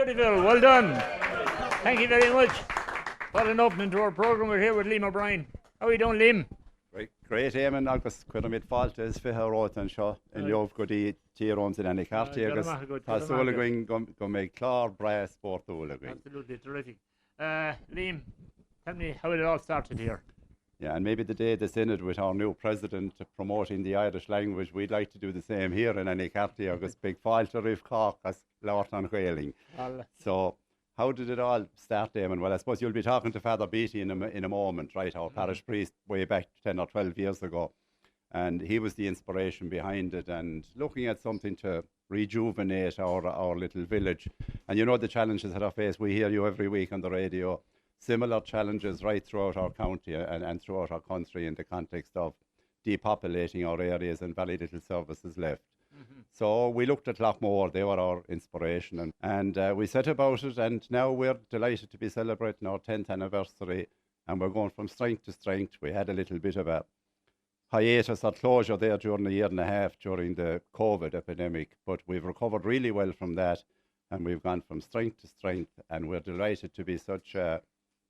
Beautiful, well done. Thank you very much. What an opening to our programme. We're here with Liam O'Brien. How are you doing, Liam? Great, Eamon, agus cuireann mid fáilte is fithe rót an seo in leomh go dtí tíróns in any carty agus tá súla going go méid clár bra sport úla going. Absolutely, terrific. Liam, tell me how it all started here. Yeah, and maybe the day that's in it with our new president promoting the Irish language, we'd like to do the same here in any carty agus big fáilte rif Cork as Lord an Whaling. So how did it all start, Eamon? Well, I suppose you'll be talking to Father Beattie in a moment, right? Our parish priest way back 10 or 12 years ago. And he was the inspiration behind it and looking at something to rejuvenate our little village. And you know the challenges that are faced. We hear you every week on the radio. Similar challenges right throughout our county and throughout our country in the context of depopulating our areas and very little services left. So we looked at Lochmore, they were our inspiration, and we set about it, and now we're delighted to be celebrating our 10th anniversary, and we're going from strength to strength. We had a little bit of a hiatus or closure there during a year and a half during the COVID epidemic, but we've recovered really well from that, and we've gone from strength to strength, and we're delighted to be such a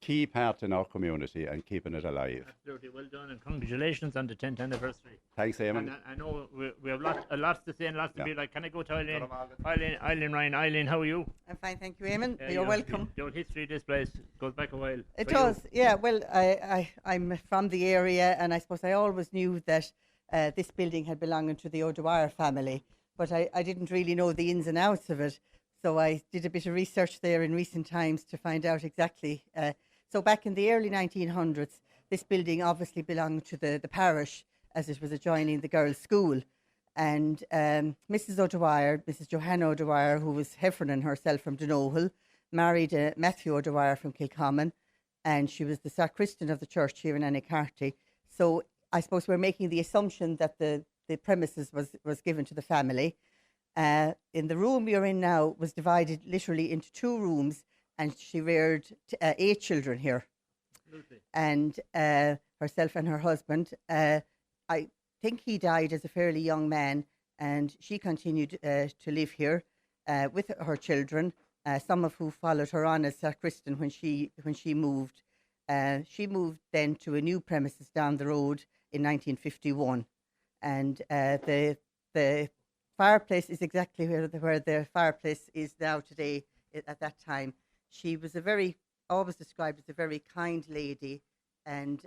key part in our community and keeping it alive. Absolutely, well done, and congratulations on the 10th anniversary. Thanks, Eamon. And I know we have lots to say and lots to be like. Can I go to Eileen Ryan? Eileen, how are you? I'm fine, thank you, Eamon. You're welcome. The old history of this place goes back a while. It does, yeah. Well, I'm from the area, and I suppose I always knew that this building had belonged to the Dwyer family, but I didn't really know the ins and outs of it. So I did a bit of research there in recent times to find out exactly. So back in the early 1900s, this building obviously belonged to the parish as it was adjoining the girls' school. And Mrs. O'Dwyer, Mrs. Johanna O'Dwyer, who was Heffernan herself from Donoghue, married Matthew O'Dwyer from Kilcommon, and she was the sacristan of the church here in Anicarty. So I suppose we're making the assumption that the premises was given to the family. In the room you're in now was divided literally into two rooms, and she reared 8 children here. Absolutely. And herself and her husband. I think he died as a fairly young man, and she continued to live here with her children, some of who followed her on as sacristan when she moved. She moved then to a new premises down the road in 1951, and the fireplace is exactly where the fireplace is now today. At that time, she was always described as a very kind lady, and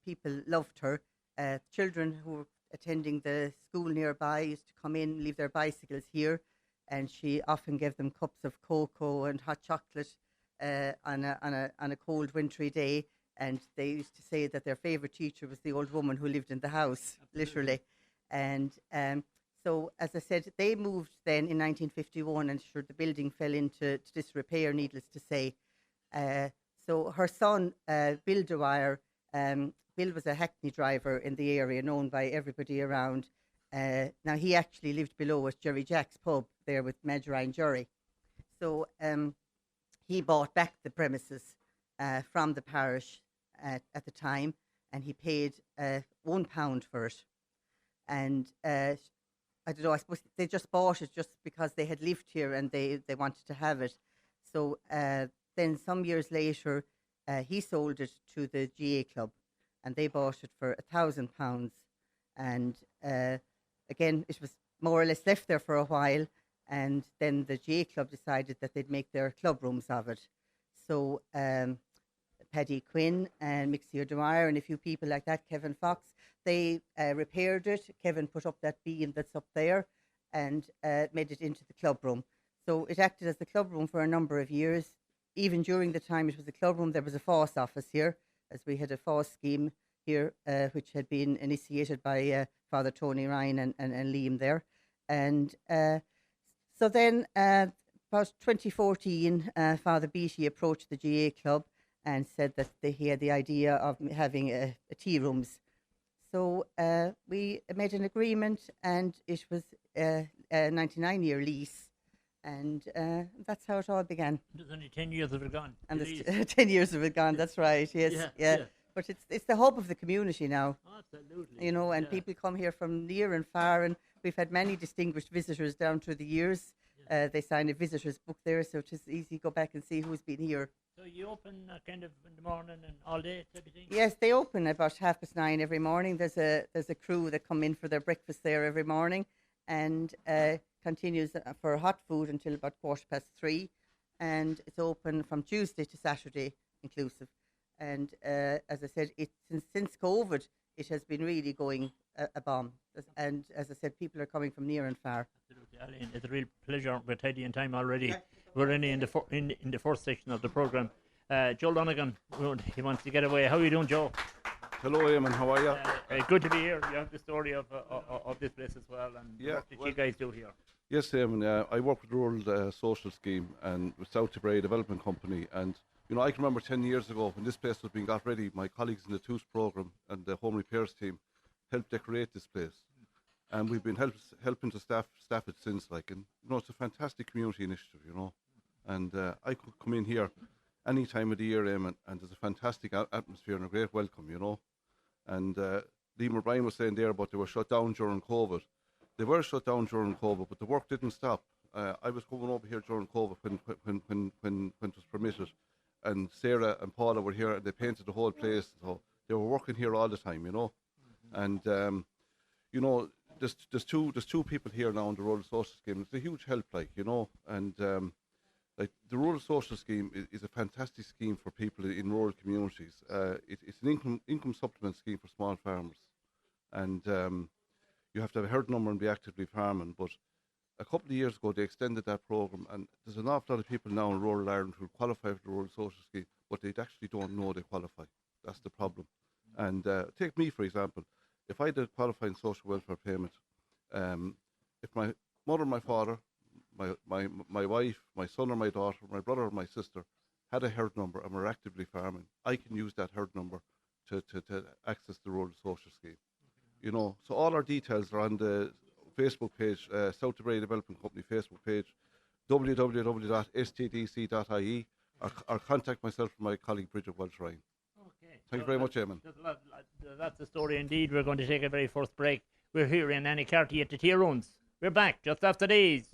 people loved her. Children who were attending the school nearby used to come in, leave their bicycles here, and she often gave them cups of cocoa and hot chocolate on a cold wintry day. And they used to say that their favourite teacher was the old woman who lived in the house, literally. And so, as I said, they moved then in 1951, and sure, the building fell into disrepair, needless to say. So her son, Bill Dwyer, Bill was a hackney driver in the area, known by everybody around. Now, he actually lived below at Jerry Jack's pub there with Madge Ryan Jury. So he bought back the premises from the parish at the time, and he paid £1 for it. And I don't know, I suppose they just bought it just because they had lived here and they wanted to have it. So then some years later, he sold it to the GA Club, and they bought it for £1,000. And again, it was more or less left there for a while, and then the GA Club decided that they'd make their club rooms of it. So Paddy Quinn and Mixie O'Dwyer and a few people like that, Kevin Fox, they repaired it. Kevin put up that beam that's up there and made it into the club room. So it acted as the club room for a number of years. Even during the time it was a club room, there was a FÁS office here, as we had a FÁS scheme here, which had been initiated by Father Tony Ryan and Liam there. And so then about 2014, Father Beattie approached the GA Club and said that he had the idea of having a tea rooms. So we made an agreement, and it was a 99-year lease, and that's how it all began. There's only 10 years of it gone. And there's 10 years of it gone, that's right, yes. Yeah. But it's the hub of the community now. Absolutely. You know, and people come here from near and far, and we've had many distinguished visitors down through the years They sign a visitor's book there, so it's easy to go back and see who's been here. So you open kind of in the morning and all day type of thing? Yes, they open about 9:30 every morning. There's a crew that come in for their breakfast there every morning, and continues for hot food until about 3:15, and it's open from Tuesday to Saturday inclusive. And as I said, since COVID, it has been really going a bomb. And as I said, people are coming from near and far. Absolutely, Aline, it's a real pleasure. We're tidy in time already. Yeah. We're only in the first section of the programme. Joe Lonergan, he wants to get away. How are you doing, Joe? Hello, Eamon. How are you? Good to be here. You have the story of this place as well, and what did you guys do here? Yes, Eamon. I work with the Rural Social Scheme and with South Tipperary Development Company. And you know, I can remember 10 years ago when this place was being got ready. My colleagues in the TOOS programme and the Home Repairs team helped decorate this place, and we've been helping to staff it since. Like, and you know, it's a fantastic community initiative. You know, and I could come in here any time of the year, Eamon, and there's a fantastic atmosphere and a great welcome. You know. And Liam O'Brien was saying there about they were shut down during COVID. They were shut down during COVID, but the work didn't stop. I was coming over here during COVID when it was permitted, and Sarah and Paula were here, and they painted the whole place. So they were working here all the time, you know. And you know, there's two people here now in the Rural Social Scheme. It's a huge help, like, you know, and like the Rural Social Scheme is a fantastic scheme for people in rural communities. It's an income supplement scheme for small farmers, and you have to have a herd number and be actively farming. But a couple of years ago, they extended that programme, and there's an awful lot of people now in rural Ireland who qualify for the Rural Social Scheme, but they actually don't know they qualify. That's the problem. And take me, for example. If I did qualify in social welfare payment, if my mother and my father, my wife, my son or my daughter, my brother or my sister had a herd number and were actively farming, I can use that herd number to access the Rural Social Scheme. You know, so all our details are on the Facebook page, South Tipperary Development Company Facebook page, www.stdc.ie, or contact myself or my colleague Bridget Welch-Ryan. Okay. Thank you very much, Eamon. That's the story indeed. We're going to take a very first break. We're here in Annicarty at the tea rooms. We're back just after these.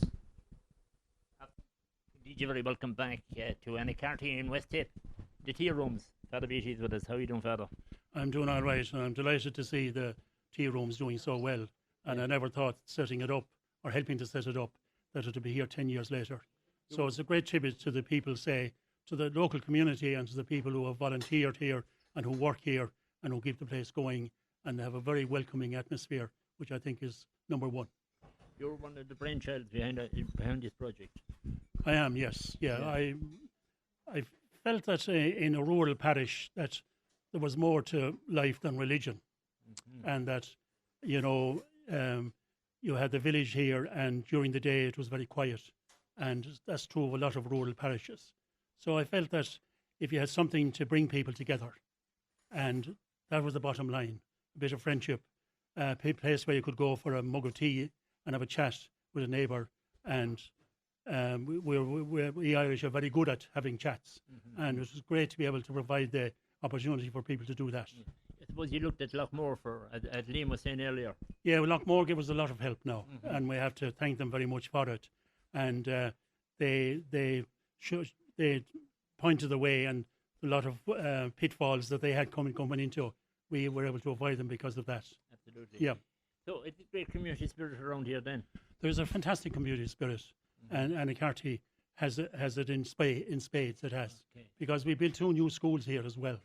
Indeed, you're very welcome back to Annicarty in West Tip, the tea rooms. Father Beatty's with us. How are you doing, Father? I'm doing all right, and I'm delighted to see the tea rooms doing so well. And I never thought setting it up or helping to set it up that it would be here 10 years later. So it's a great tribute to the people, to the local community and to the people who have volunteered here and who work here and who keep the place going and have a very welcoming atmosphere, which I think is number one. You're one of the brainchilds behind this project. I am, yes. Yeah. I felt that in a rural parish that there was more to life than religion, and that, you know, you had the village here, and during the day it was very quiet, and that's true of a lot of rural parishes. So I felt that if you had something to bring people together, and that was the bottom line, a bit of friendship, a place where you could go for a mug of tea and have a chat with a neighbour, and we Irish are very good at having chats, and it was great to be able to provide the opportunity for people to do that. I suppose you looked at Lochmore as Liam was saying earlier. Yeah, well, Lochmore gave us a lot of help now, and we have to thank them very much for it. And they pointed the way, and a lot of pitfalls that they had coming into, we were able to avoid them because of that. Absolutely. Yeah. So it's a great community spirit around here then. There's a fantastic community spirit, and Annicarty has it in spades. It has, because we built 2 new schools here as well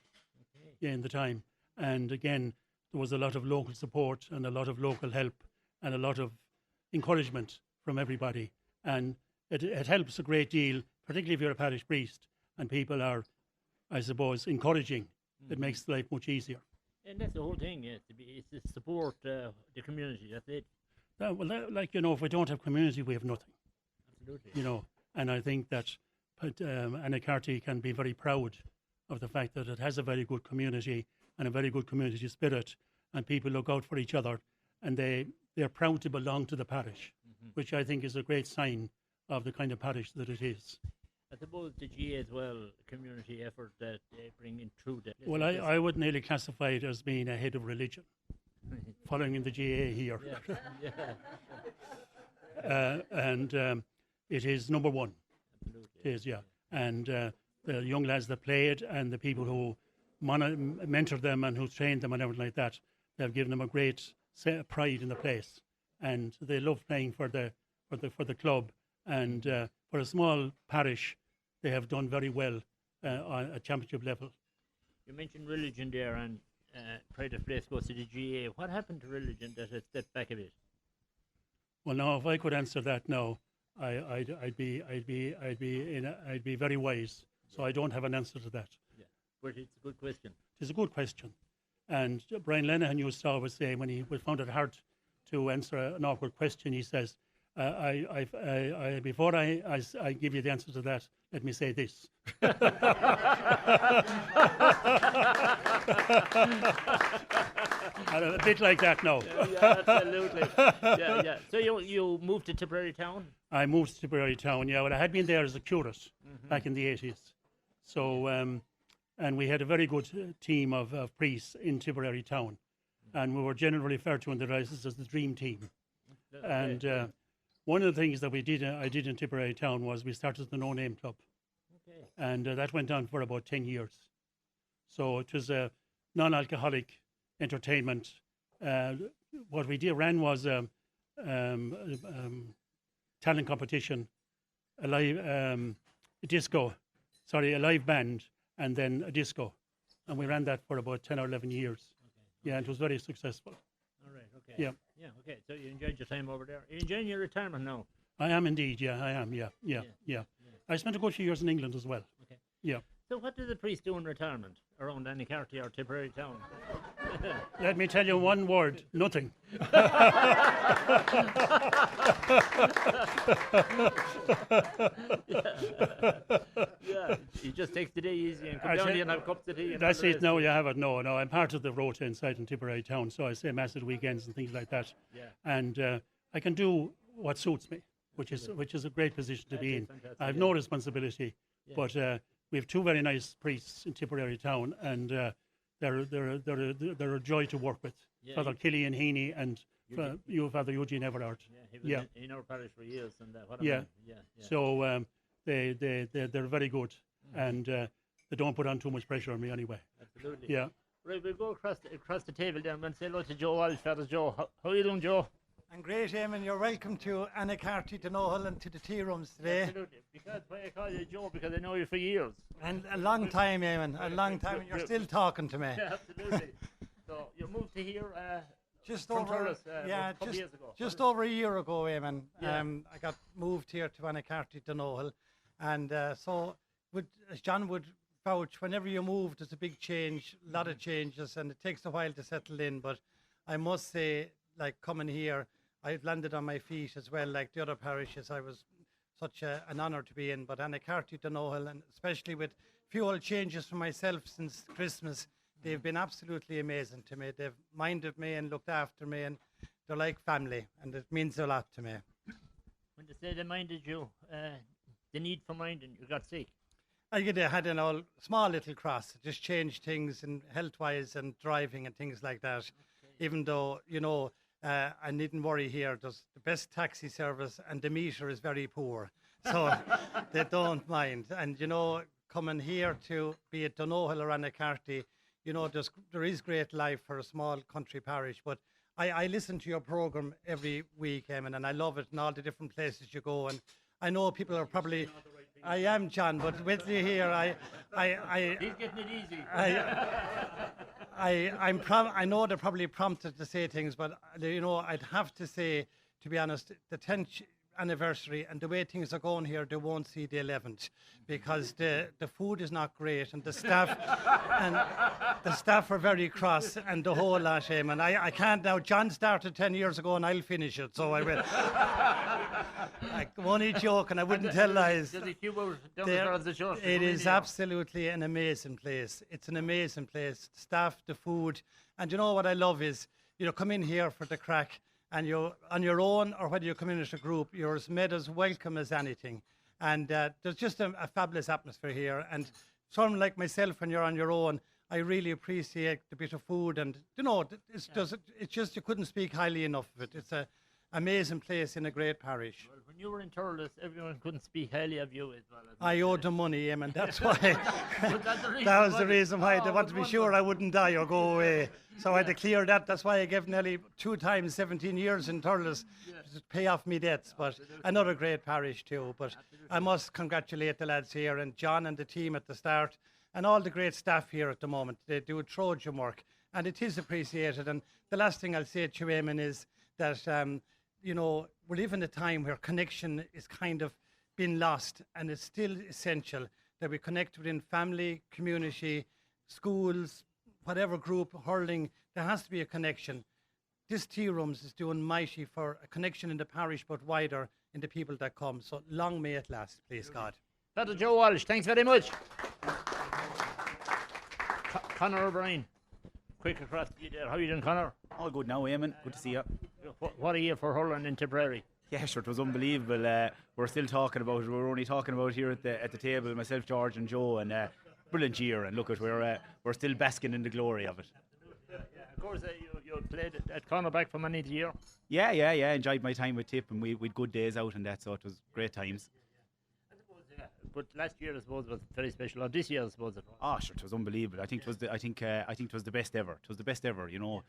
in the time. And again, there was a lot of local support and a lot of local help and a lot of encouragement from everybody. And it helps a great deal, particularly if you're a parish priest and people are, I suppose, encouraging. It makes life much easier. And that's the whole thing, it's to support the community, that's it. Like, you know, if we don't have community, we have nothing. Absolutely. You know, and I think that Annicarty can be very proud of the fact that it has a very good community and a very good community spirit, and people look out for each other, and they're proud to belong to the parish, which I think is a great sign of the kind of parish that it is. I suppose the GA as well, community effort that they bring in through that. Well, I would nearly classify it as being a head of religion, following in the GA here. Yeah. And it is number one. It is, yeah. And the young lads that played and the people who mentored them and who trained them and everything like that, they've given them a great pride in the place, and they love playing for the club. And for a small parish, they have done very well on a championship level. You mentioned religion there, and Pride of Place goes to the GA. What happened to religion that it stepped back a bit? Well, now if I could answer that now, I'd be very wise. So I don't have an answer to that. Yeah, but it's a good question. It's a good question, and Brian Lenihan used to always say when he found it hard to answer an awkward question, he says, "Before I give you the answer to that, let me say this." And a bit like that now. Yeah, absolutely. Yeah. So you moved to Tipperary Town? I moved to Tipperary Town, yeah. Well, I had been there as a curate back in the 80s. So, and we had a very good team of priests in Tipperary Town. And we were generally referred to in the diocese as the dream team. Okay. And one of the things that I did in Tipperary Town was we started the No Name Club. Okay. And that went on for about 10 years. So it was a non-alcoholic entertainment. What we ran was a talent competition, a live band, and then a disco. And we ran that for about 10 or 11 years. Okay. Yeah, it was very successful. All right, okay. Yeah. Yeah, okay. So you enjoyed your time over there. Are you enjoying your retirement now? I am indeed, yeah, I am, yeah. I spent a good few years in England as well. Okay. Yeah. So what does the priest do in retirement around Anicarty or Tipperary Town? Let me tell you one word, nothing. Yeah, he just takes the day easy and comes down here and have cups of tea. And That's it, no, you have it. No, I'm part of the rota inside in Tipperary Town, so I say mass at weekends and things like that. Yeah. And I can do what suits me, which is a great position to be in. I have no responsibility, but we have two very nice priests in Tipperary Town, and they're a joy to work with. Yeah, Father Killian Heaney and Father Eugene Everard. Yeah, he was in our parish for years, and what a Yeah. man. Yeah. So they're very good, and they don't put on too much pressure on me anyway. Absolutely. Yeah. Right, we'll go across the table then and say hello to Joe Walsh. Father Joe, how are you doing, Joe? I'm great, Eamon. You're welcome to Anicarty, to Nohol, and to the tea rooms today. Absolutely. Because why I call you Joe, because I know you for years. And a long time, Eamon. A long time, and you're still talking to me. Yeah, absolutely. So you moved to here Just from over, Thurles, a couple years ago. just over a year ago, Eamon. Yeah. I got moved here to Anicarty, to Nohol, and so as John would vouch, whenever you move, there's a big change, a lot of changes, and it takes a while to settle in. But I must say, like coming here, I've landed on my feet as well, like the other parishes. I was such an honour to be in, but Anicarty, Donoghal, and especially with few old changes for myself since Christmas, they've been absolutely amazing to me. They've minded me and looked after me, and they're like family, and it means a lot to me. When they say they minded you, the need for minding, you got sick. I had an old small little cross. It just changed things in health-wise and driving and things like that. Okay. Even though, I needn't worry here. There's the best taxi service, and the meter is very poor, so they don't mind. And coming here to be at Donoghal or Anicarty, there is great life for a small country parish. But I listen to your program every week, Eamon, and I love it, and all the different places you go. And I know people are probably. I am, John, but with you here, He's getting it easy. I know they're probably prompted to say things, but I'd have to say, to be honest, the 10th anniversary and the way things are going here, they won't see the 11th, because the food is not great, and the staff are very cross, and the whole lot, and I can't now. John started 10 years ago, and I'll finish it, so I will. I won't eat joke, and I wouldn't tell lies. It is absolutely an amazing place. It's an amazing place. The staff, the food, and what I love is, come in here for the crack, and you're on your own, or whether you come in as a group, you're as made as welcome as anything. And there's just a fabulous atmosphere here. And someone like myself, when you're on your own, I really appreciate the bit of food, and it's just you couldn't speak highly enough of it. It's amazing place in a great parish. Well, when you were in Thurles, everyone couldn't speak highly of you as well. I owed them money, Eamon, that's why. But that's the reason That was why. the reason why. They Oh, wanted to be that's sure I wonderful. wouldn't die or go away. So I had to clear that. That's why I gave nearly 2 times 17 years in Thurles to pay off me debts. But another great parish too. But I must congratulate the lads here and John and the team at the start and all the great staff here at the moment. They do Trojan work and it is appreciated. And the last thing I'll say to you, Eamon, is that, you know, we live in a time where connection is kind of been lost, and it's still essential that we connect within family, community, schools, whatever group, hurling. There has to be a connection. This tea rooms is doing mighty for a connection in the parish, but wider in the people that come. So long may it last, please God. Father Joe Walsh, thanks very much. Conor O'Brien, quick across to you there. How are you doing, Conor? All good now, Eamon. Good to see you. What are you for hurling in Tipperary? Yeah, sure, it was unbelievable. We're still talking about it. We're only talking about it here at the table, myself, George, and Joe, and brilliant year. And look, we're still basking in the glory of it. Of course, you played at cornerback for many of the year. Yeah. Enjoyed my time with Tip, and we'd good days out and that, so it was great times. But last year, I suppose, was very special. Or this year, I suppose it was. Oh, sure, it was unbelievable. I think it was the best ever. It was the best ever. You know,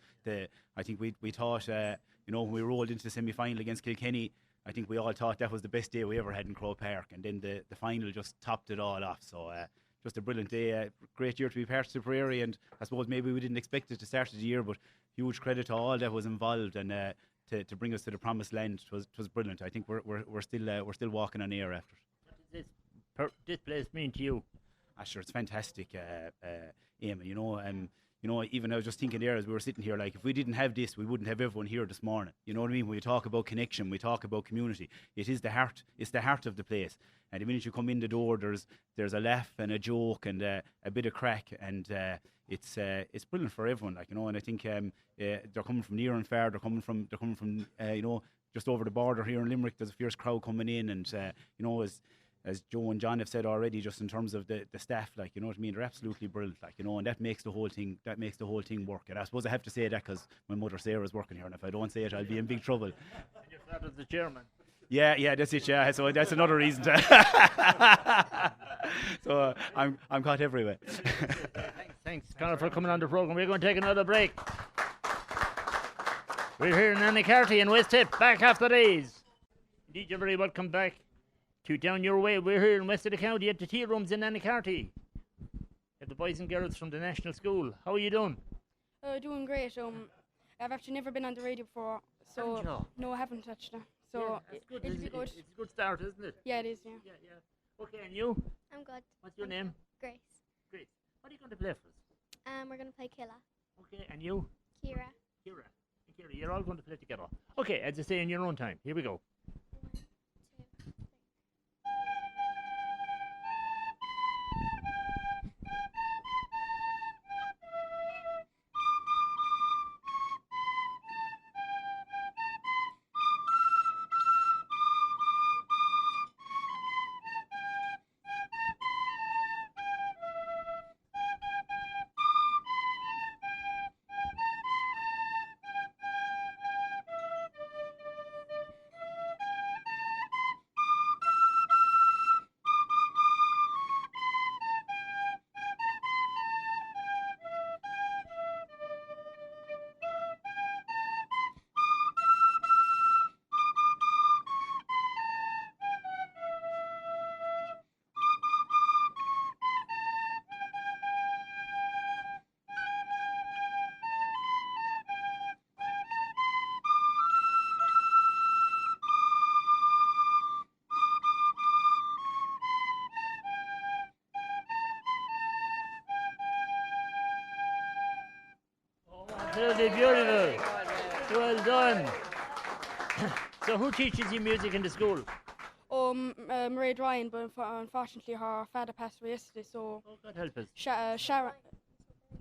I think we thought, you know, when we rolled into the semi-final against Kilkenny, I think we all thought that was the best day we ever had in Croke Park, and then the final just topped it all off. So just a brilliant day, great year to be part of Tipperary, and I suppose maybe we didn't expect it to start of the year, but huge credit to all that was involved, and to bring us to the promised land. It was brilliant. I think we're still walking on air after it. What does this place mean to you? Sure, it's fantastic, Eamon. You know, even I was just thinking there as we were sitting here, like if we didn't have this, we wouldn't have everyone here this morning. You know what I mean? When we talk about connection, we talk about community. It is the heart. It's the heart of the place. And the minute you come in the door, there's a laugh and a joke and a bit of crack, and it's brilliant for everyone. Like, you know, and I think they're coming from near and far. They're coming from you know, just over the border here in Limerick. There's a fierce crowd coming in, and you know, as Joe and John have said already, just in terms of the staff, like, you know what I mean, they're absolutely brilliant, like, you know, and that makes the whole thing work. And I suppose I have to say that because my mother Sarah's working here, and if I don't say it, I'll be in big trouble. And your father's the chairman. Yeah, that's it. Yeah, so that's another reason to. So I'm caught everywhere. Thanks, Conor, for coming on the programme. We're going to take another break. We're here in Annicarty in West Tip, back after these. Indeed, you're very welcome back to Down Your Way. We're here in West of the County at the tea rooms in Annicarty. At the boys and girls from the National School. How are you doing? Doing great. I've actually never been on the radio before, so Haven't you? no, I haven't touched it. So That's good. it'll be good. It's a good start, isn't it? Yeah, it is. Yeah. Yeah. Okay, and you? I'm good. What's your name? Grace. Great. What are you going to play for us? We're going to play Killa. Okay, and you? Kira. Kira. And Kira, you're all going to play together. Okay, as I say, in your own time. Here we go. Absolutely beautiful. Well done. So who teaches you music in the school? Maria Ryan, but unfortunately her father passed away yesterday, so. Oh, God help us. Sharon.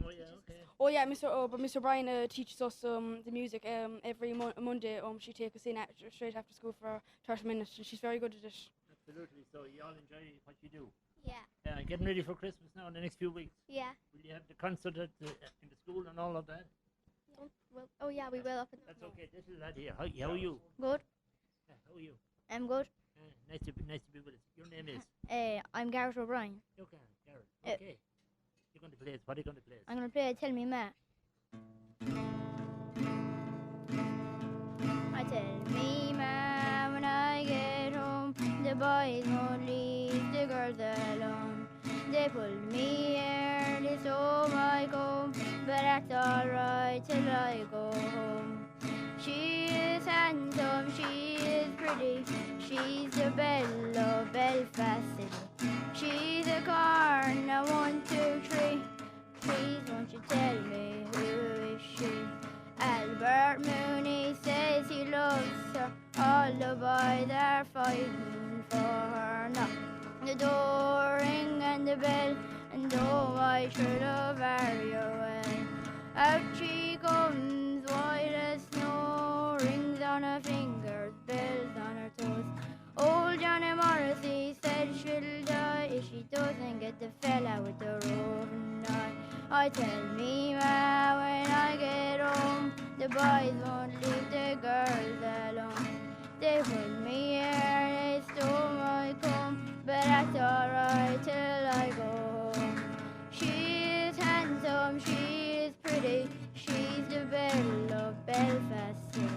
Oh, yeah, okay. Oh yeah, Mr. Bryan teaches us the music every Monday. She takes us in straight after school for 30 minutes, and she's very good at it. Absolutely. So you all enjoy what you do. Yeah. Getting ready for Christmas now in the next few weeks. Yeah. Will you have the concert in the school and all of that? Well, oh yeah, we will up in That's okay. This is lad here. How are you? Good. How are you? I'm good. Nice to be with us. Your name is? I'm Gareth O'Brien. Okay, Gareth. Okay. You're going to play it. What are you going to play? I'm gonna play Tell Me Ma. I tell me Ma when I get home, the boys won't leave the girls alone. They pull me here, they stole my comb, but that's alright till I go home. She is handsome, she is pretty, she's the belle of Belfast City. She's a corn, a 1, 2, 3. Please won't you tell me who is she? Albert Mooney says he loves her, all the boys are fighting for her now. The door ring and the bell, and oh I should love her well. Out she comes, white as snow, rings on her fingers, bells on her toes. Old Johnny Morrissey said she'll die if she doesn't get the fella with the roving eye. I tell me Ma when I get home, the boys won't leave the girls alone. They put me here, they stole my comb, but that's alright till I go home. She is handsome, she is pretty, she's the belle of Belfast City.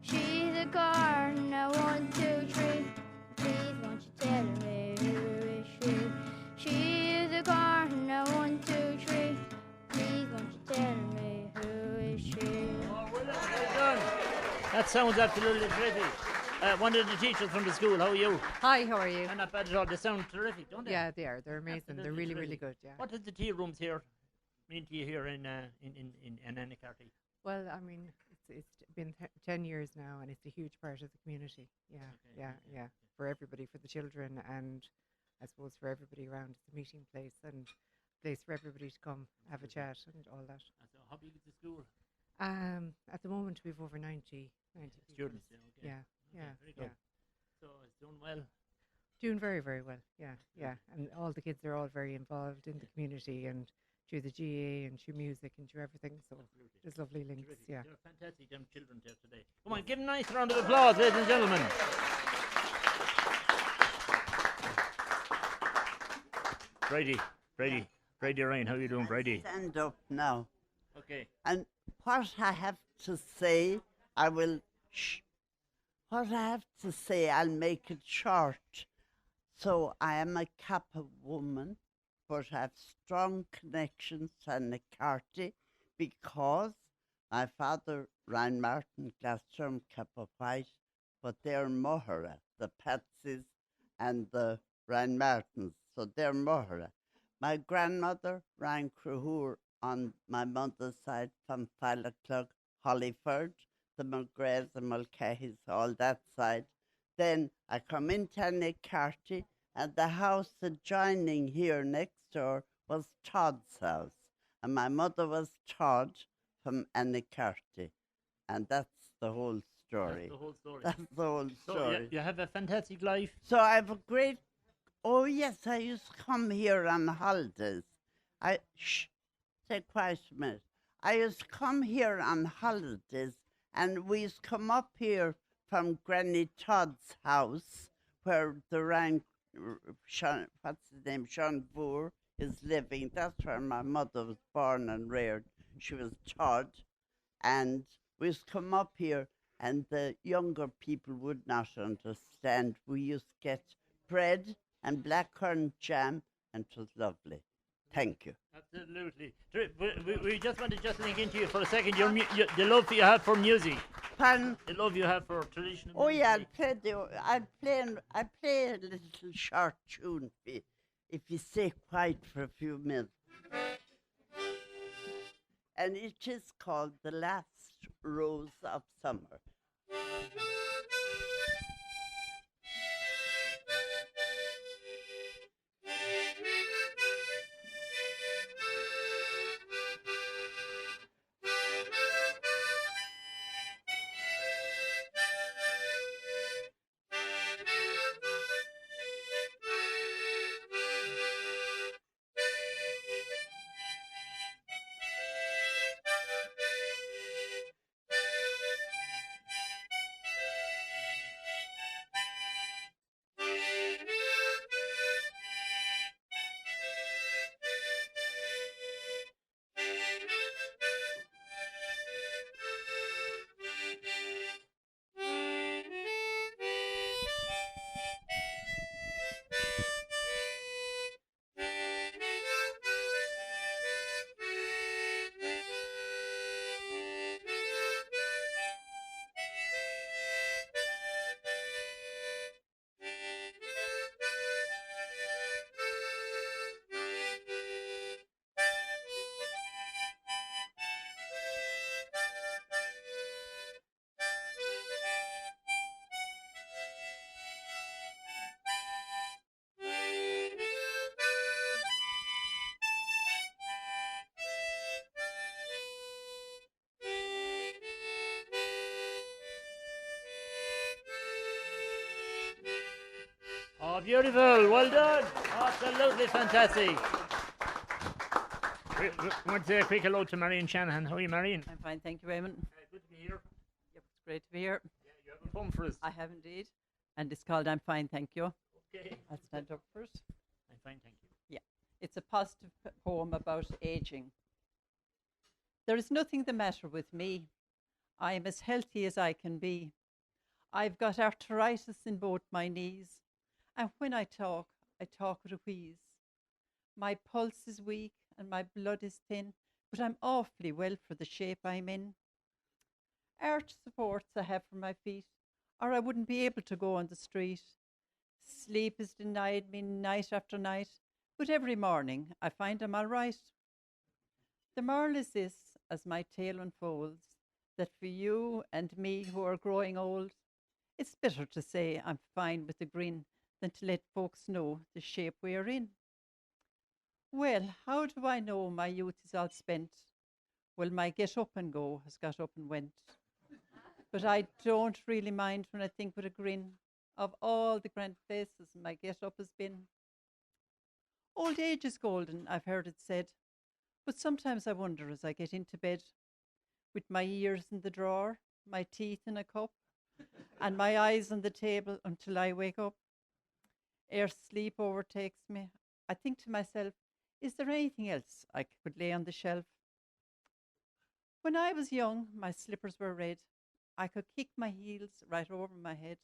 She's a corn, a 1, 2, 3. Please won't you tell me who is she? She is a corn, a 1, 2, 3. Please won't you tell me who is she? Oh, well done. That sounds absolutely pretty. One of the teachers from the school, how are you? Hi, how are you? Not bad at all. They sound terrific, don't they? Yeah, they are. They're amazing. They're Absolutely really, terrific. really good. Yeah. What does the tea rooms here mean to you here in Anacarty? Well, I mean, it's been 10 years now, and it's a huge part of the community. Yeah, Okay, yeah, yeah, yeah. For everybody, for the children, and I suppose for everybody around. It's a meeting place and place for everybody to come have a chat and all that. So how big is the school? At the moment, we've over 90 people. Students, yeah, okay. Yeah, Okay, yeah, very good. yeah. So it's doing well. Doing very, very well. Yeah, yeah. And all the kids are all very involved in the community and through the GA and through music and through everything. So Absolutely. there's lovely links. Terrific. Yeah. They're fantastic, them children there today. Come on, give them a nice round of applause, ladies and gentlemen. Brady Ryan, how you doing, Brady? Stand up now. Okay. And what I have to say, I will. What I have to say, I'll make it short. So I am a Kappa woman, but I have strong connections to Anacarty because my father ran Martin Glasstrom Kappa White, but they're Mohara, the Patsis and the Ryan Martins, so they're Mohara. My grandmother ran Cahur on my mother's side from Philaclug, Hollyford, the McGraths and Mulcahys, all that side. Then I come into Anacarty, and the house adjoining here next door was Todd's house. And my mother was Todd from Anacarty. And that's the whole story. That's the whole story. That's the whole So story. you have a fantastic life. So I have a great. Oh yes, I used to come here on holidays. Stay quiet a minute. I used to come here on holidays, and we used to come up here from Granny Todd's house, where the rank, what's his name, Sean Boer is living. That's where my mother was born and reared. She was Todd, and we used to come up here, and the younger people would not understand. We used to get bread and blackcurrant jam, and it was lovely. Thank you. Absolutely. We just want to just link into you for a second. The love you have for music. Pardon? The love you have for traditional Oh music. yeah, I play a little short tune for you, if you stay quiet for a few minutes. And it is called The Last Rose of Summer. beautiful. Well done. Absolutely fantastic. We want to say a quick hello to Marion Shanahan. How are you, Marion? I'm fine, thank you, Eamon. Good to be here. Yep, it's great to be here. Yeah, you have a poem for us. I have indeed. And it's called I'm Fine, Thank You. Okay. I'll stand up first. I'm fine, thank you. Yeah. It's a positive poem about aging. There is nothing the matter with me. I am as healthy as I can be. I've got arthritis in both my knees. And when I talk with a wheeze. My pulse is weak and my blood is thin, but I'm awfully well for the shape I'm in. Arch supports I have for my feet, or I wouldn't be able to go on the street. Sleep is denied me night after night, but every morning I find I'm all right. The moral is this, as my tale unfolds, that for you and me who are growing old, it's better to say I'm fine with a grin than to let folks know the shape we are in. Well, how do I know my youth is all spent? Well, my get up and go has got up and went. But I don't really mind when I think with a grin of all the grand places my get up has been. Old age is golden, I've heard it said, but sometimes I wonder as I get into bed, with my ears in the drawer, my teeth in a cup, and my eyes on the table until I wake up. Ere sleep overtakes me, I think to myself, is there anything else I could lay on the shelf? When I was young, my slippers were red. I could kick my heels right over my head.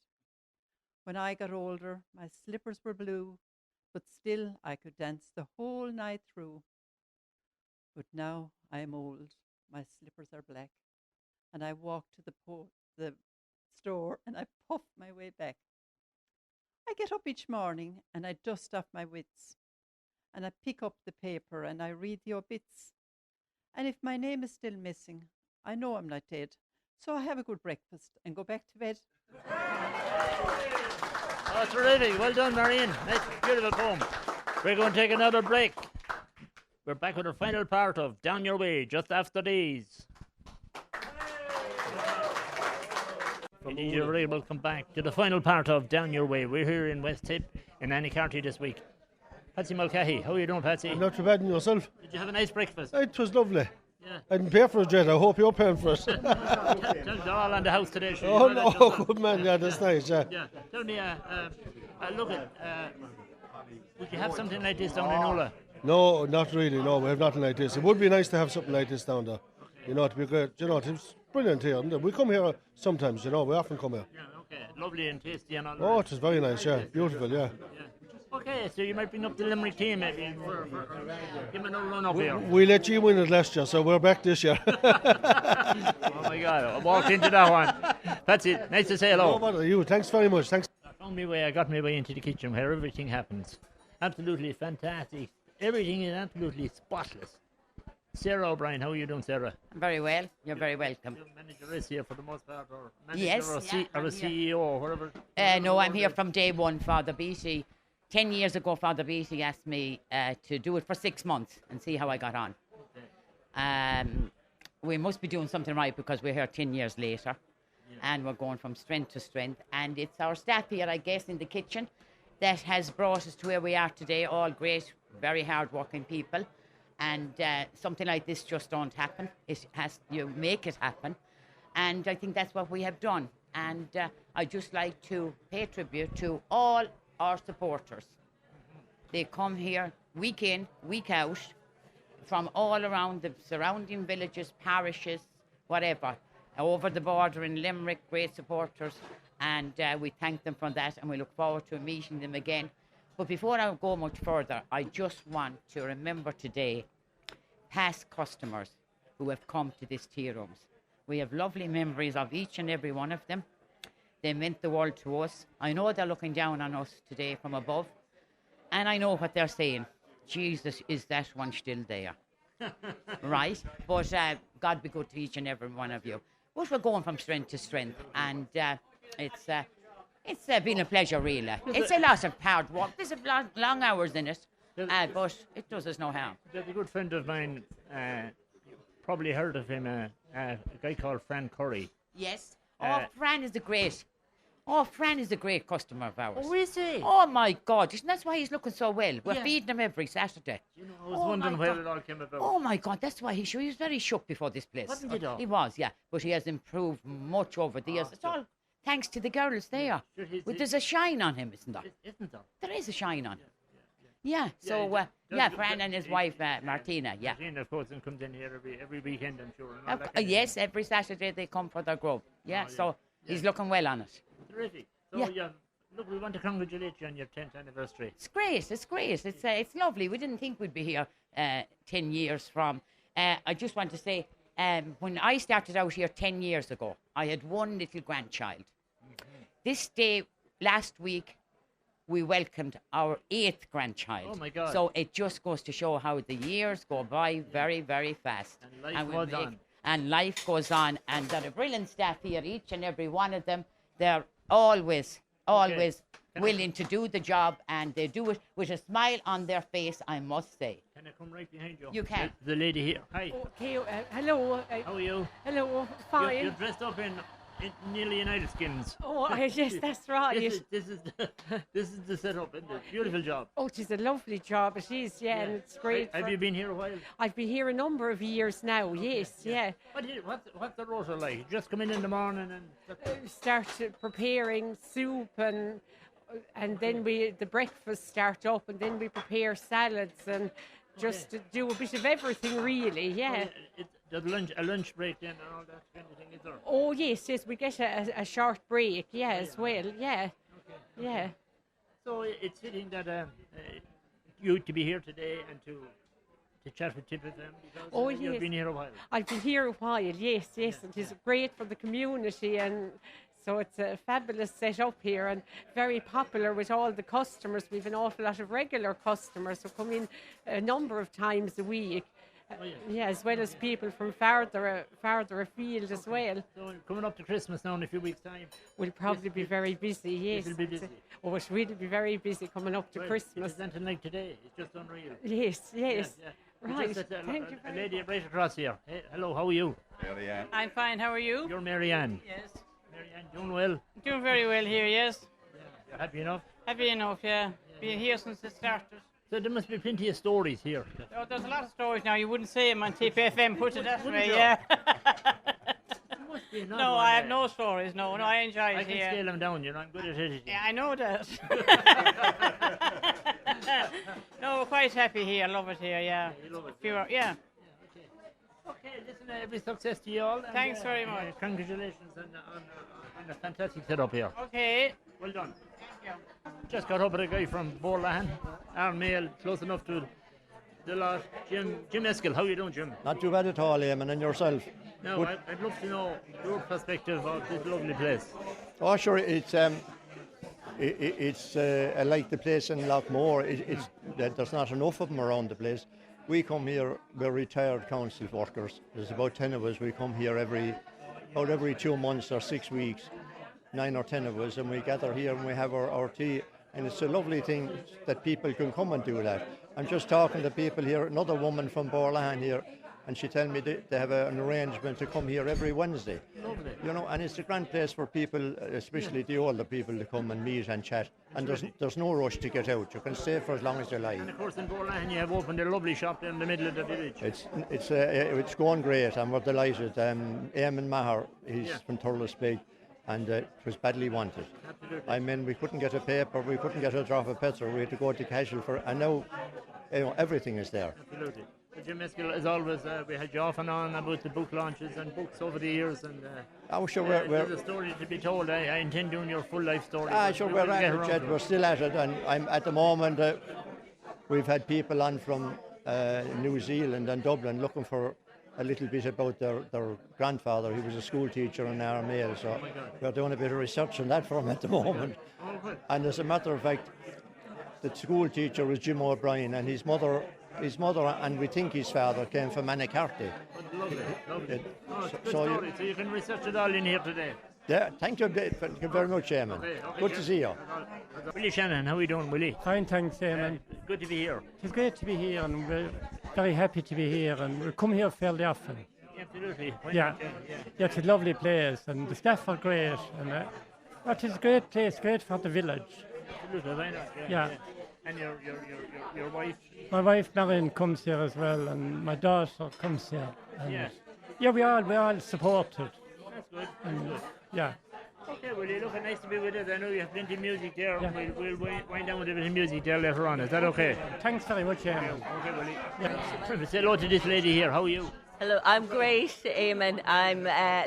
When I got older, my slippers were blue, but still I could dance the whole night through. But now I am old, my slippers are black, and I walk to the store and I puff my way back. I get up each morning and I dust off my wits, and I pick up the paper and I read the obits. And if my name is still missing, I know I'm not dead, so I have a good breakfast and go back to bed. Oh, terrific. Well done, Marion. Nice, beautiful poem. We're going to take another break. We're back with our final part of Down Your Way, just after these. Indeed, you're very welcome back to the final part of Down Your Way. We're here in West Tip in Annicarty this week. Patsy Mulcahy, how are you doing, Patsy? I'm not too bad in yourself. Did you have a nice breakfast? It was lovely. Yeah. I didn't pay for it yet. I hope you're paying for it. They're all on the house today. Sure. Oh, no, good man. Yeah, that's nice. Yeah. Yeah. Tell me, look at, would you have something like this down in Ola? No, not really. No, we have nothing like this. It would be nice to have something like this down there. You know, to be great. You know, it's brilliant here. We come here sometimes, you know, we often come here. Yeah, okay. Lovely and tasty and all. Oh, it was very nice, yeah. Beautiful, yeah. Okay, so you might bring up the Limerick team maybe for give them another run up here. We let you win it last year, so we're back this year. Oh my God, I walked into that one. Patsy, nice to say hello. No bother, you. Thanks very much. Thanks. I got my way into the kitchen where everything happens. Absolutely fantastic. Everything is absolutely spotless. Sarah O'Brien, how are you doing, Sarah? Very well. You're very welcome. Your manager is here for the most part, or manager Yes, or, yeah, or a CEO or whatever? No, I'm here from day one. Father Beatty, 10 years ago, Father Beatty asked me to do it for 6 months and see how I got on. We must be doing something right because we're here 10 years later, and we're going from strength to strength. And it's our staff here, I guess, in the kitchen that has brought us to where we are today. All great, very hard-working people. And something like this just don't happen. It has, you make it happen. And I think that's what we have done. And I'd just like to pay tribute to all our supporters. They come here week in, week out, from all around the surrounding villages, parishes, whatever, over the border in Limerick, great supporters. And we thank them for that, and we look forward to meeting them again. But before I go much further, I just want to remember today past customers who have come to this tea rooms. We have lovely memories of each and every one of them. They meant the world to us. I know they're looking down on us today from above, and I know what they're saying. Jesus, is that one still there? Right? But God be good to each and every one of you. But we're going from strength to strength, and it's been a pleasure, really. It's a lot of hard work. There's a long hours in it, but it does us no harm. There's a good friend of mine, you probably heard of him, a guy called Fran Curry. Yes. Fran is a great Oh, Fran is a great customer of ours. Oh, is he? Oh, my God. And that's why he's looking so well. We're Yeah. feeding him every Saturday. You know, I was wondering where it all came about. Oh, my God. That's why he was very shook before this place. Wasn't he, though? He was, yeah. But he has improved much over the years. It's all thanks to the girls there. Sure, There's a shine on him, isn't there? Isn't there? There is a shine on him. Yeah, so, does- Fran and his wife, Martina, yeah. Martina, of course, and comes in here every weekend, I'm sure. and all that kind of Yes, every Saturday they come for their grub. Yeah, so he's looking well on it. thing. Terrific. So, Yeah. look, we want to congratulate you on your 10th anniversary. It's great, it's lovely. We didn't think we'd be here 10 years from. I just want to say, when I started out here 10 years ago, I had one little grandchild. This day, last week, we welcomed our 8th grandchild. Oh, my God. So it just goes to show how the years go by very, very fast. And life we'll goes on. And life goes on. And they're a brilliant staff here, each and every one of them. They're always willing to do the job, and they do it with a smile on their face, I must say. Can I come right behind you? You can. The lady here. Hi. Okay, hello. How are you? Hello, fine. You're dressed up in nearly United skins. Oh, yes, that's right. This is the setup, isn't it? Beautiful job. Oh, it is a lovely job. It is, yeah, and it's great. Have you been here a while? I've been here a number of years now. Yes, yeah. What's the rota like? You just come in the morning and Start preparing soup and then the breakfast start up, and then we prepare salads and just to do a bit of everything, really. Yeah. There's a lunch break then and all that kind of thing, is there? Oh yes, we get a short break, as well, yeah. Okay. Yeah. So it's fitting that you to be here today and to chat with Tip FM because you've been here a while. I've been here a while, yes, and it's great for the community, and so it's a fabulous setup here and very popular with all the customers. We've an awful lot of regular customers who come in a number of times a week. As well as people from farther afield as well. So coming up to Christmas now in a few weeks' time. We'll probably be very busy, yes. It'll be busy. Oh, it will be very busy coming up to Christmas. It's something like today. It's just unreal. Yes. Yeah. Right. Thank you a lady right across here. Hey, hello, how are you? Marianne. I'm fine, how are you? You're Marianne. Yes. Marianne, doing well? Doing very well here, yes. You're happy enough? Happy enough, yeah. Been here since it started. So there must be plenty of stories here. Oh, there's a lot of stories now. You wouldn't say them on Tip FM, put it that way, you? yeah. Must be another No, one I have there. no stories, no, I enjoy it I can here. scale them down, I'm good at editing. Yeah, I know that. No, we're quite happy here, love it here, yeah. You love it? Yeah. Okay, listen, every success to you all. And, Thanks very much. Congratulations on a fantastic setup here. Okay. Well done. Just got up with a guy from Borlahan, Armagh, close enough to the lot. Jim Eskell, how you doing, Jim? Not too bad at all, Eamon, and yourself? No, I'd love to know your perspective of this lovely place. Oh, sure, it's like the place in Lockmore. There's not enough of them around the place. We come here, we're retired council workers. There's about 10 of us. We come here every 2 months or 6 weeks, 9 or 10 of us, and we gather here and we have our tea. And it's a lovely thing that people can come and do that. I'm just talking to people here, another woman from Borlahan here, and she tell me they have an arrangement to come here every Wednesday. Lovely. You know, and it's a grand place for people, especially the older people, to come and meet and chat. And there's no rush to get out. You can stay for as long as you like. And of course in Borlahan you have opened a lovely shop there in the middle of the village. It's going great, and we're delighted. Eamon Maher, he's from Thurles Big, and it was badly wanted. Absolutely. I mean, we couldn't get a paper, we couldn't get a drop of petrol, we had to go to Cashel and now, everything is there. Absolutely. Jim Eskell, as always, we had you off and on about the book launches and books over the years, and there's a story to be told. I intend doing your full life story. Sure, we're at it, Jed. We're still at it, and I'm at the moment. We've had people on from New Zealand and Dublin looking for a little bit about their grandfather. He was a school teacher in Armagh, so we're doing a bit of research on that for him at the moment. And as a matter of fact, the school teacher was Jim O'Brien, and his mother, and we think his father, came from Anacarty. Lovely. So you can research it all in here today. Yeah, thank you very much, Eamon. Okay, good to see you. Willie Shannon, how are you doing, Willie? Fine, thanks, Eamon. Good to be here. It's great to be here, and we're very happy to be here, and we come here fairly often. Absolutely. Yeah, it's a lovely place, and the staff are great, and It is a great place, great for the village. Absolutely, why not? Yeah. And your wife? My wife Marion comes here as well, and my daughter comes here. And Yeah. Yeah, we all support it. That's good. And, That's good. yeah. Okay, well, you look nice to be with us. I know you have plenty of music there. Yeah. We'll wind down with a bit of music there later on. Is that okay? Thanks very much, Eamon. Okay, Willie. Yeah. Say hello to this lady here. How are you? Hello, I'm great, Eamon. I'm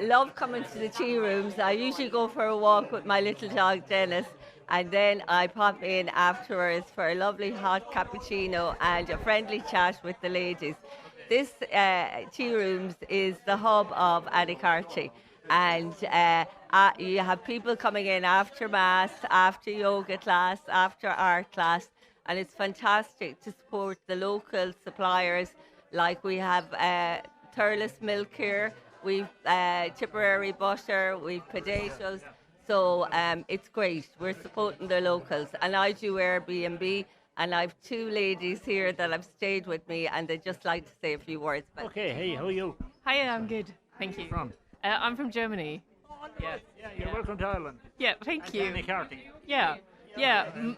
love coming to the tea rooms. I usually go for a walk with my little dog Dennis, and then I pop in afterwards for a lovely hot cappuccino and a friendly chat with the ladies. This tea rooms is the hub of Anacarty, and you have people coming in after mass, after yoga class, after art class, and it's fantastic to support the local suppliers. Like we have Thurles milk here, we've Tipperary butter, we've potatoes. So it's great. We're supporting the locals. And I do Airbnb, and I've two ladies here that have stayed with me, and they'd just like to say a few words. Okay, hey, how are you? Hi, I'm good. Thank you. From? I'm from Germany. Yeah, you're welcome to Ireland. Yeah, thank you. Anacarty. Yeah.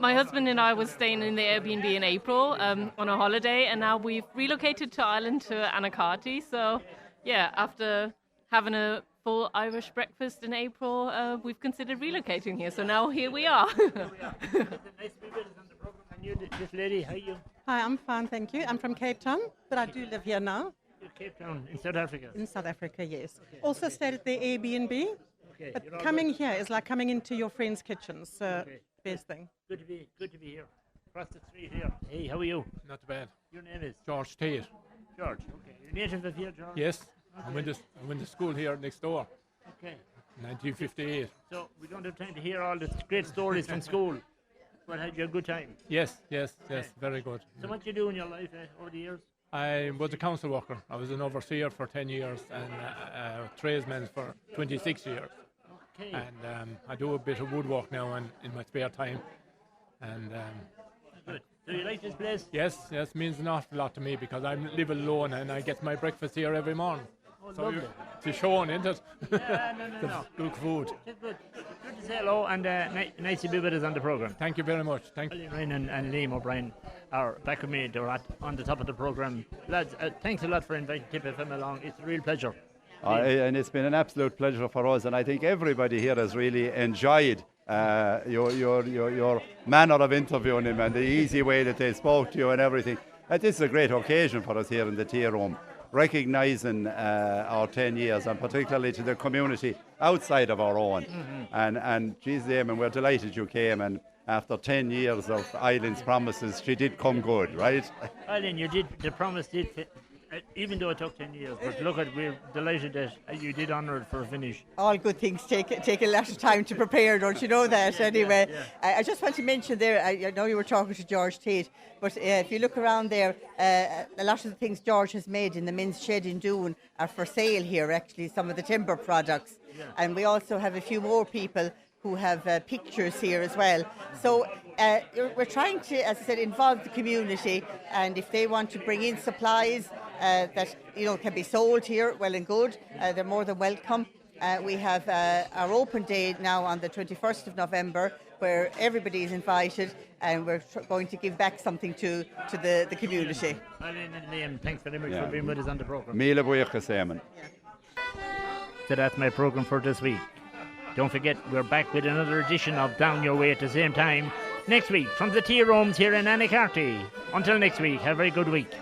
My husband and I was staying in the Airbnb in April on a holiday, and now we've relocated to Ireland to Anacarty. So, yeah, after having a full Irish breakfast in April, we've considered relocating here. So now here we are. Nice to be with us on the program. And you, this lady, how are you? Hi, I'm fine, thank you. I'm from Cape Town, but I do live here now. Cape Town, in South Africa? In South Africa, yes. Also stayed at the Airbnb. Okay, But coming here is like coming into your friend's kitchen, so Okay. best thing. Good to be here. Across the street here. Hey, how are you? Not too bad. Your name is? George Tate. George, okay. You're native of here, George? Yes. Okay. I went to school here next door. Okay. 1958. So we don't have time to hear all the great stories from school. But had you a good time? Yes, very good. So what do you do in your life over the years? I was a council worker. I was an overseer for 10 years and a tradesman for 26 years. Okay. And I do a bit of woodwork now in my spare time. And Good. Do you like this place? yes, means an awful lot to me because I live alone and I get my breakfast here every morning. Oh, So lovely. it's shown, isn't it? Yeah, no. Good food. Good. Good to say hello, and nice to be with us on the programme. Thank you very much. Thank you. Ryan and Liam O'Brien are back with me. They're on the top of the programme. Lads, thanks a lot for inviting Tip FM along. It's a real pleasure. And it's been an absolute pleasure for us, and I think everybody here has really enjoyed your manner of interviewing him and the easy way that they spoke to you and everything. And this is a great occasion for us here in the tea room, recognising our 10 years, and particularly to the community outside of our own. Mm-hmm. And geez, Eamon, we're delighted you came, and after 10 years of Eileen's promises, she did come good, right? Eileen, the promise did fit. Even though it took 10 years, but look at, we're delighted that you did honour it for a finish. All good things take a lot of time to prepare, don't you know that? Anyway, I just want to mention there, I know you were talking to George Tate, but if you look around there, a lot of the things George has made in the men's shed in Doon are for sale here, actually, some of the timber products. Yeah. And we also have a few more people who have pictures here as well. So we're trying to, as I said, involve the community, and if they want to bring in supplies that can be sold here, well and good, they're more than welcome. We have our open day now on the 21st of November, where everybody is invited, and we're going to give back something to the community. Eileen and Liam, thanks very much for being with us on the programme. Míle buíochas, Eamon. So that's my programme for this week. Don't forget, we're back with another edition of Down Your Way at the same time next week from the tea rooms here in Anacarty. Until next week, have a very good week.